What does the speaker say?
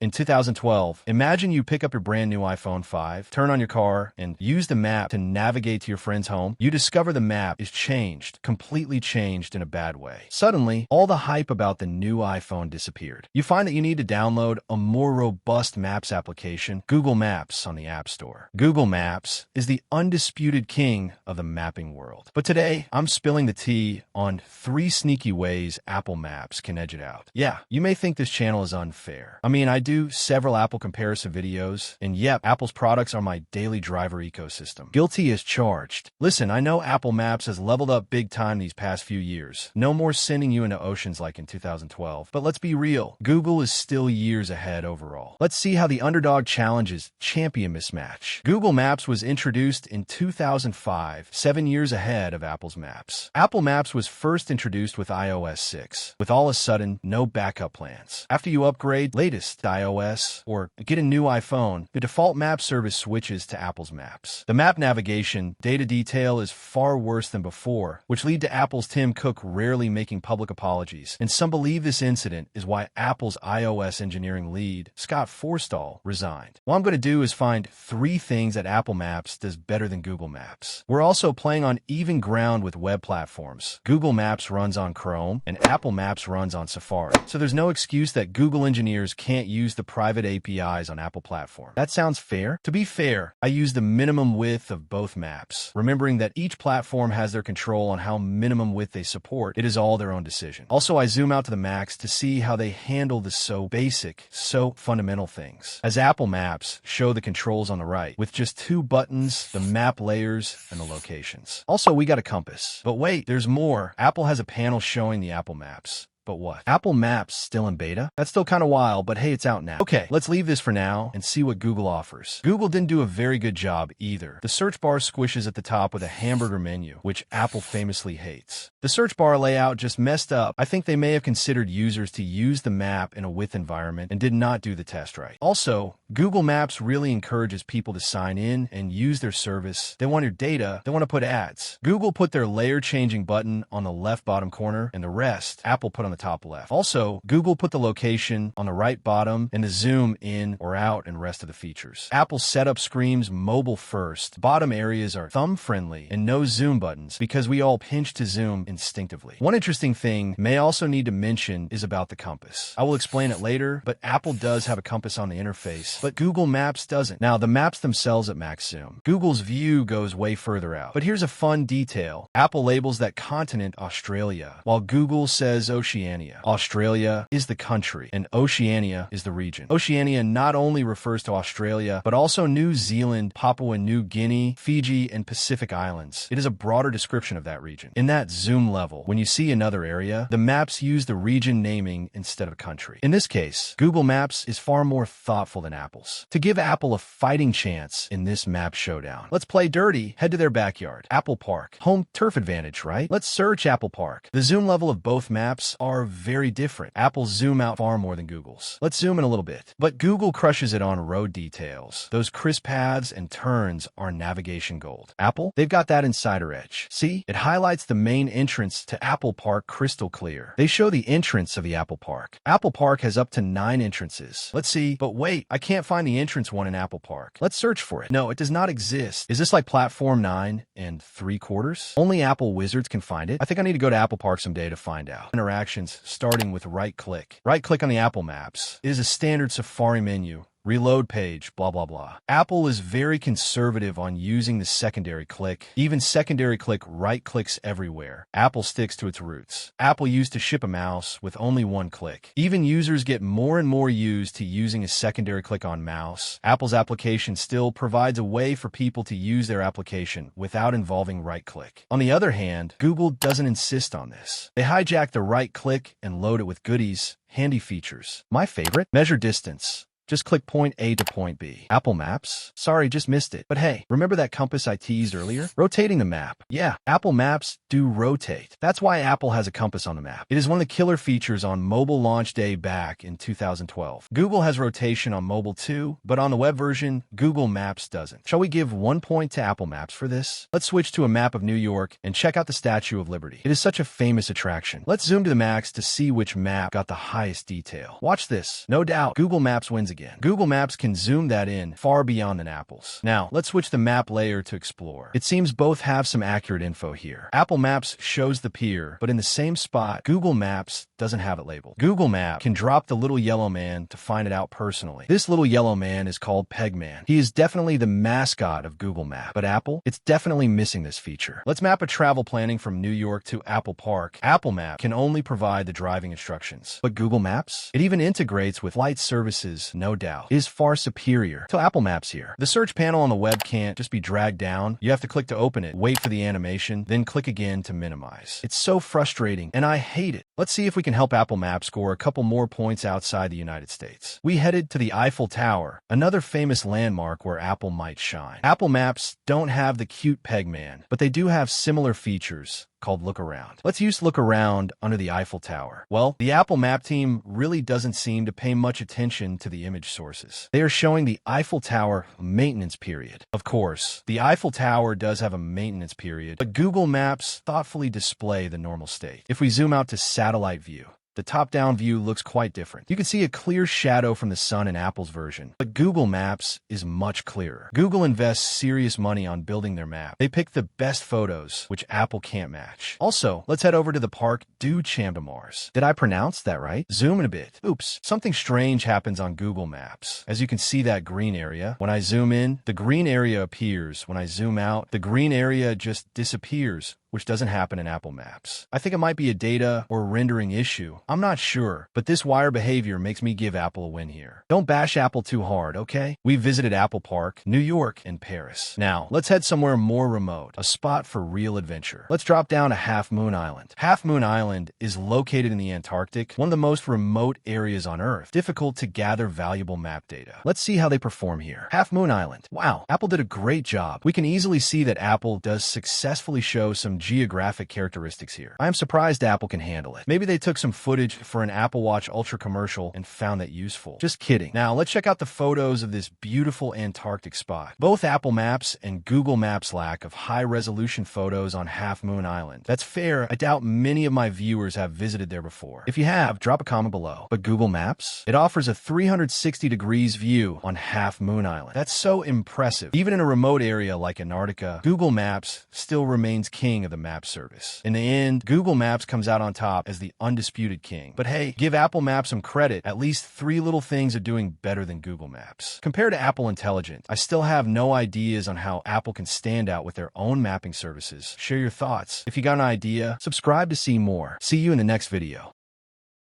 In 2012, imagine you pick up your brand new iPhone 5, turn on your car, and use the map to navigate to your friend's home. You discover the map is changed, completely changed in a bad way. Suddenly, all the hype about the new iPhone disappeared. You find that you need to download a more robust Maps application, Google Maps, on the App Store. Google Maps is the undisputed king of the mapping world. But today, I'm spilling the tea on 3 sneaky ways Apple Maps can edge it out. Yeah, you may think this channel is unfair. I mean, I do several Apple comparison videos, and yep, Apple's products are my daily driver ecosystem. Guilty as charged. Listen, I know Apple Maps has leveled up big time these past few years. No more sending you into oceans like in 2012. But let's be real, Google is still years ahead overall. Let's see how the underdog challenges champion mismatch. Google Maps was introduced in 2005, 7 years ahead of Apple's Maps. Apple Maps was first introduced with iOS 6, with all of a sudden no backup plans. After you upgrade latest to iOS or get a new iPhone, the default map service switches to Apple's Maps. The map navigation data detail is far worse than before, which lead to Apple's Tim Cook rarely making public apologies. And some believe this incident is why Apple's iOS engineering lead, Scott Forstall, resigned. What I'm going to do is find 3 things that Apple Maps does better than Google Maps. We're also playing on even ground with web platforms. Google Maps runs on Chrome, and Apple Maps runs on Safari. So there's no excuse that Google engineers can't use the private APIs on Apple platform. That sounds fair? To be fair, I use the minimum width of both maps, remembering that each platform has their control on how minimum width they support. It is all their own decision. Also, I zoom out to the max to see how they handle the so basic, so fundamental things. As Apple Maps show the controls on the right, with just 2 buttons, the map layers, and the locations. Also, we got a compass. But wait, there's more. Apple has a panel showing the Apple Maps. But what? Apple Maps still in beta? That's still kind of wild, but hey, it's out now. Okay, let's leave this for now and see what Google offers. Google didn't do a very good job either. The search bar squishes at the top with a hamburger menu, which Apple famously hates. The search bar layout just messed up. I think they may have considered users to use the map in a with environment and did not do the test right. Also, Google Maps really encourages people to sign in and use their service. They want your data. They want to put ads. Google put their layer changing button on the left bottom corner, and the rest Apple put on the top left. Also, Google put the location on the right bottom and the zoom in or out and rest of the features. Apple setup screams mobile first. Bottom areas are thumb friendly and no zoom buttons because we all pinch to zoom instinctively. One interesting thing may also need to mention is about the compass. I will explain it later, but Apple does have a compass on the interface, but Google Maps doesn't. Now, the maps themselves at max zoom. Google's view goes way further out. But here's a fun detail. Apple labels that continent Australia, while Google says Oceania. Australia is the country, and Oceania is the region. Oceania not only refers to Australia, but also New Zealand, Papua New Guinea, Fiji, and Pacific Islands. It is a broader description of that region. In that zoom level, when you see another area, the maps use the region naming instead of country. In this case, Google Maps is far more thoughtful than Apple's. To give Apple a fighting chance in this map showdown, let's play dirty, head to their backyard. Apple Park. Home turf advantage, right? Let's search Apple Park. The zoom level of both maps are very different. Apple's zoom out far more than Google's. Let's zoom in a little bit. But Google crushes it on road details. Those crisp paths and turns are navigation gold. Apple, they've got that insider edge. See, it highlights the main entrance to Apple Park crystal clear. They show the entrance of the Apple Park. Apple Park has up to 9 entrances. Let's see, but wait, I can't find the entrance one in Apple Park. Let's search for it. No, it does not exist. Is this like platform 9 3/4? Only Apple wizards can find it. I think I need to go to Apple Park someday to find out. Interactions starting with right click. Right click on the Apple Maps. It is a standard Safari menu. Reload page, blah, blah, blah. Apple is very conservative on using the secondary click. Even secondary click right clicks everywhere. Apple sticks to its roots. Apple used to ship a mouse with only 1 click. Even users get more and more used to using a secondary click on mouse. Apple's application still provides a way for people to use their application without involving right click. On the other hand, Google doesn't insist on this. They hijack the right click and load it with goodies, handy features. My favorite, measure distance. Just click point A to point B. Apple Maps? Sorry, just missed it. But hey, remember that compass I teased earlier? Rotating the map. Yeah, Apple Maps do rotate. That's why Apple has a compass on the map. It is one of the killer features on mobile launch day back in 2012. Google has rotation on mobile too, but on the web version, Google Maps doesn't. Shall we give 1 point to Apple Maps for this? Let's switch to a map of New York and check out the Statue of Liberty. It is such a famous attraction. Let's zoom to the max to see which map got the highest detail. Watch this. No doubt, Google Maps wins again. Google Maps can zoom that in far beyond an apple's. Now, let's switch the map layer to explore. It seems both have some accurate info here. Apple Maps shows the pier, but in the same spot, Google Maps doesn't have it labeled. Google Maps can drop the little yellow man to find it out personally. This little yellow man is called Pegman. He is definitely the mascot of Google Maps, but Apple, it's definitely missing this feature. Let's map a travel planning from New York to Apple Park. Apple Maps can only provide the driving instructions, but Google Maps, it even integrates with flight services, no doubt. It is far superior to Apple Maps here. The search panel on the web can't just be dragged down. You have to click to open it, wait for the animation, then click again to minimize. It's so frustrating, and I hate it. Let's see if we can help Apple Maps score a couple more points outside the United States. We headed to the Eiffel Tower, another famous landmark where Apple might shine. Apple Maps don't have the cute Pegman, but they do have similar features called Look Around. Let's use Look Around under the Eiffel Tower. Well, the Apple Map team really doesn't seem to pay much attention to the image sources. They are showing the Eiffel Tower maintenance period. Of course, the Eiffel Tower does have a maintenance period, but Google Maps thoughtfully display the normal state. If we zoom out to satellite view, the top-down view looks quite different. You can see a clear shadow from the sun in Apple's version, but Google Maps is much clearer. Google invests serious money on building their map. They pick the best photos, which Apple can't match. Also, let's head over to the Parc du Champ de Mars. Did I pronounce that right? Zoom in a bit. Oops, something strange happens on Google Maps. As you can see that green area, when I zoom in, the green area appears. When I zoom out, the green area just disappears, which doesn't happen in Apple Maps. I think it might be a data or rendering issue. I'm not sure, but this wire behavior makes me give Apple a win here. Don't bash Apple too hard, okay? We visited Apple Park, New York, and Paris. Now, let's head somewhere more remote, a spot for real adventure. Let's drop down to Half Moon Island. Half Moon Island is located in the Antarctic, one of the most remote areas on Earth, difficult to gather valuable map data. Let's see how they perform here. Half Moon Island. Wow, Apple did a great job. We can easily see that Apple does successfully show some geographic characteristics here. I am surprised Apple can handle it. Maybe they took some footage for an Apple Watch Ultra commercial and found that useful. Just kidding. Now, let's check out the photos of this beautiful Antarctic spot. Both Apple Maps and Google Maps lack of high-resolution photos on Half Moon Island. That's fair. I doubt many of my viewers have visited there before. If you have, drop a comment below. But Google Maps? It offers a 360 degrees view on Half Moon Island. That's so impressive. Even in a remote area like Antarctica, Google Maps still remains king of the map service. In the end, Google Maps comes out on top as the undisputed king. But hey, give Apple Maps some credit. At least 3 little things are doing better than Google Maps. Compared to Apple Intelligent, I still have no ideas on how Apple can stand out with their own mapping services. Share your thoughts. If you got an idea, subscribe to see more. See you in the next video.